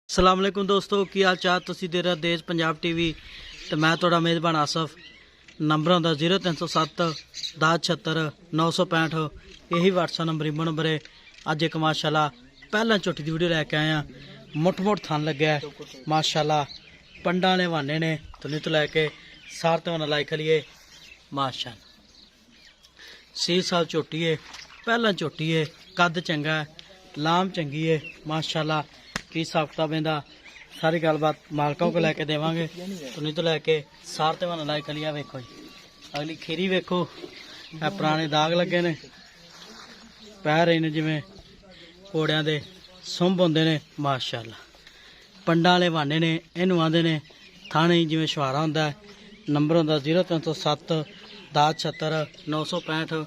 अस्सलाम वालेकुम दोस्तों की हाल चाल तुसी देख रहे देश पंजाब टीवी तो मैं थोड़ा मेज़बान आसफ नंबर आंदा 0307 10 76 965 यही व्हाट्सएप नंबर इमो नंबर है। अज एक माशाल्लाह पहला छोटी दी वीडियो लैके आया मुठ मुठ थान लग्या है माशाल्लाह पंडा ने वाने ने तुनी तो लैके सार तो लाइक करिए माशाल्लाह 6 साल छोटी है पहला छोटी है कद चंगा है लाम चंगी है माशाल्लाह की हिसाब किताब इहदा सारी गलबात मालकों को लैके देवांगे तुनी तो लैके सार ते लाइक करिए। वेखो जी अगली खीरी वेखो पुराने दाग लगे ने पै रहे ने जिवें घोड़ियां दे सुंभ होंदे ने माशाल्लाह पंडा वाले वाने ने इहनूं आंदे ने थाने जिवें छुहारा हुंदा है। नंबर हुंदा 0307 10 76 965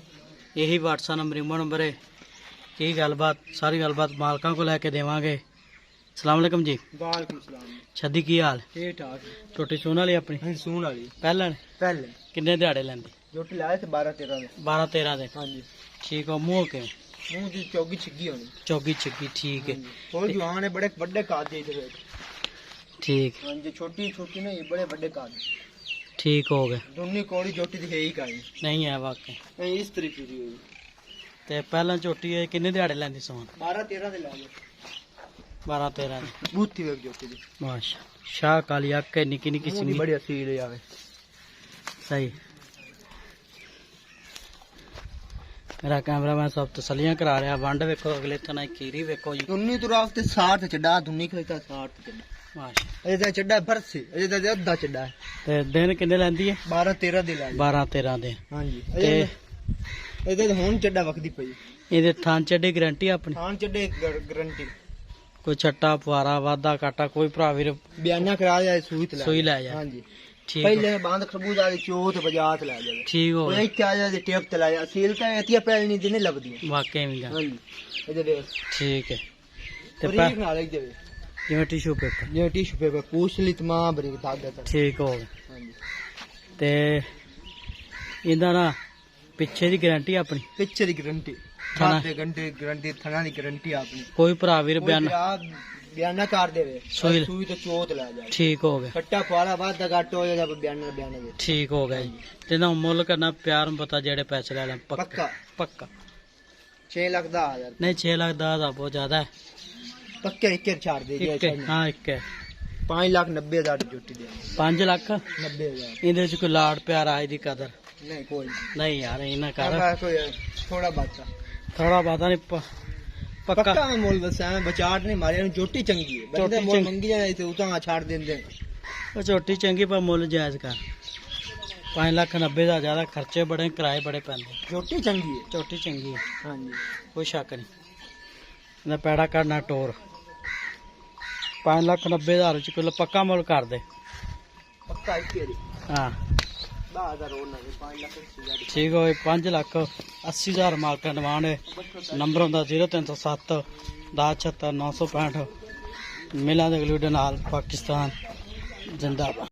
यही व्हाट्सएप नंबर इमो नंबर है। यही गलबात सारी गलबात मालकों को लैके देवांगे। अस्सलाम वालेकुम जी। वालेकुम सलाम। छदी की हाल ठीक ठाक टोटी सून वाली अपनी सून वाली पहले पहले किन्ने दिहाड़े लैंदी जोटी लाए थे 12 13 दे 12 13 दिन हाँ जी ठीक हो मुँह के मुंह दी चौगी छिग्गी होनी चौगी छिकी ठीक है और जवान है बड़े बड़े काद दे थे ठीक हाँ जी छोटी छोटी नहीं बड़े बड़े काद ठीक हो गए दोनों कोड़ी जोटी दी है ही काई नहीं है वाकई नहीं इस तरीके की हुई ते पहला चोटी है किन्ने दिहाड़े लैंदी सोन 12 13 दे ला लो 12 13 दिन बूथी वेख जोटी दी माशा शाह काली अक्क है निकी निकी मुंह दी सिंगी बड़ी असील आवे सही मेरा कैमरा मैं सब तसलियां करा रहा वंड वेखो अगले तना खीरी वेखो जी दुन्नी तो रास्ते साथ चढ़ा दुन्नी खरीदा साथ चढ़ा माशा अजे ता चढ़ा फरसी अजे ता अद्धा चढ़ा है ते दिन किन्ने लैंदी है 12 13 दे ला 12 13 दिन हाँ जी ते ਇਹਦੇ ਹੁਣ ਚੱਡਾ ਵਕਦੀ ਪਈ ਇਹਦੇ ਥਾਂ ਚੱਡੇ ਗਰੰਟੀ ਆਪਣੀ ਖਾਨ ਚੱਡੇ ਗਰੰਟੀ ਕੋਈ ਛੱਟਾ ਪੁਆਰਾ ਵਾਧਾ ਕਾਟਾ ਕੋਈ ਭਰਾ ਵੀਰ ਬਿਆਨਾ ਕਰਾ ਜਾਏ ਸੂਈ ਤੇ ਸੂਈ ਲੈ ਜਾ ਹਾਂਜੀ ਠੀਕ ਪਹਿਲੇ ਬੰਦ ਖਰਬੂਜ਼ਾ ਦੀ ਚੋਤ ਬਜਾਤ ਲੈ ਜਾਵੇ ਠੀਕ ਹੋ ਉਹ ਗਿਆ ਇੱਥੇ ਆ ਜਾਏ ਟੇਪ ਤੇ ਲੈ ਜਾ ਸੀਲ ਤਾਂ ਇਤੀਆ ਪੈਲ ਨਹੀਂ ਦਿਨੇ ਲੱਭਦੀ ਵਾਕਈ ਵੀ ਗੱਲ ਹਾਂਜੀ ਇਹਦੇ ਦੇ ਠੀਕ ਹੈ ਤੇ ਬਰੀਕ ਨਾਲ ਇੱਕ ਦੇਵੇ ਜਿਵੇਂ ਟਿਸ਼ੂ ਪੇਪਰ ਜੇ ਟਿਸ਼ੂ ਪੇਪਰ ਪੂਛ ਲਈ ਤਮਾ ਬਰੀਕ ਦਾਗਾ ਤਾਂ ਠੀਕ ਹੋ ਗਿਆ ਹਾਂਜੀ ਤੇ ਇਹਦਾ ਨਾ ਪਿੱਛੇ ਦੀ ਗਾਰੰਟੀ ਆਪਣੀ ਪਿੱਛੇ ਦੀ ਗਰੰਟੀ ਥਣਾ ਖਾਤੇ ਘੰਟੇ ਗਰੰਟੀ ਥਣਾ ਦੀ ਗਰੰਟੀ ਆਪਣੀ ਕੋਈ ਭਰਾ ਵੀਰ ਬਿਆਨ ਬਿਆਨਾ ਕਰ ਦੇਵੇ ਸੂਈ ਸੂਈ ਤੇ ਚੋਤ ਲੈ ਜਾ ਠੀਕ ਹੋ ਗਿਆ ਕੱਟਾ ਫਾਲਾ ਵਾਧਾ ਘੱਟ ਹੋ ਜਾ ਬਿਆਨਾ ਬਿਆਨਾ ਦੇ ਠੀਕ ਹੋ ਗਿਆ ਜੀ ਤੇ ਨਾ ਮੁੱਲ ਕਰਨਾ ਪਿਆਰ ਨੂੰ ਪਤਾ ਜਿਹੜੇ ਪੈਸੇ ਲੈ ਲੈਣ ਪੱਕਾ ਪੱਕਾ ਪੱਕਾ 6 ਲੱਖ ਦਾ 1000 ਨਹੀਂ 6 ਲੱਖ ਦਾ ਬਹੁਤ ਜ਼ਿਆਦਾ ਹੈ ਪੱਕੇ ਇੱਕ ਛਾੜ ਦੇ ਇੱਕ ਹੈ, ਹਾਂ ਇੱਕ ਹੈ 5 ਲੱਖ 90 ਹਜ਼ਾਰ ਦੀ ਜੁੱਟੀ ਦੇ 5 ਲੱਖ 90 ਹਜ਼ਾਰ ਇਹਦੇ ਚ ਕੋਈ ਲਾੜ ਪਿਆਰ ਆਏ ਦੀ ਕਦਰ ਨਹੀਂ ਕੋਈ ਨਹੀਂ ਯਾਰ ਇਹਨਾਂ ਕਰ ਕੋਈ ਥੋੜਾ ਬਾਤਾ ਥੋੜਾ ਬਾਤਾ ਨਹੀਂ ਪੱਕਾ ਪੱਕਾ ਮੁੱਲ ਦੱਸਿਆ ਮੈਂ ਬਚਾਟ ਨਹੀਂ ਮਾਰਿਆ ਨੂੰ ਜੋਟੀ ਚੰਗੀ ਹੈ ਬੰਦੇ ਮੁੱਲ ਮੰਗੀ ਜਾਏ ਤੇ ਉਤਾਂ ਛਾੜ ਦਿੰਦੇ ਉਹ ਝੋਟੀ ਚੰਗੀ ਪਰ ਮੁੱਲ ਜਾਇਜ਼ ਕਰ 5 ਲੱਖ 90 ਦਾ ਜ਼ਿਆਦਾ ਖਰਚੇ ਬੜੇ ਕਿਰਾਏ ਬੜੇ ਪੈਂਦੇ ਜੋਟੀ ਚੰਗੀ ਹੈ ਝੋਟੀ ਚੰਗੀ ਹੈ ਹਾਂਜੀ ਕੋਈ ਸ਼ੱਕ ਨਹੀਂ ਇਹਦਾ ਪੈੜਾ ਕਰਨਾ ਟੋਰ 5 ਲੱਖ 90 ਹਜ਼ਾਰ ਚ ਕਿਲੋ ਪੱਕਾ ਮੁੱਲ ਕਰ ਦੇ ਪੱਕਾ ਇੱਕ ਹੀ ਹਾਂ 10000 ਹੋਰ ਨਾ 5 ਲੱਖ 80 ਹਜ਼ਾਰ ਠੀਕ ਹੋਏ 5 ਲੱਖ 80 ਹਜ਼ਾਰ ਮਾਲਕਾਂ ਡਿਮਾਂਡ ਹੈ। ਨੰਬਰ ਹੁੰਦਾ 0307 10 76 965 ਮਿਲਾਂ ਦੇ ਅਗਲੀ ਵੀਡੀਓ ਨਾਲ ਪਾਕਿਸਤਾਨ ਜਿੰਦਾਬਾਦ।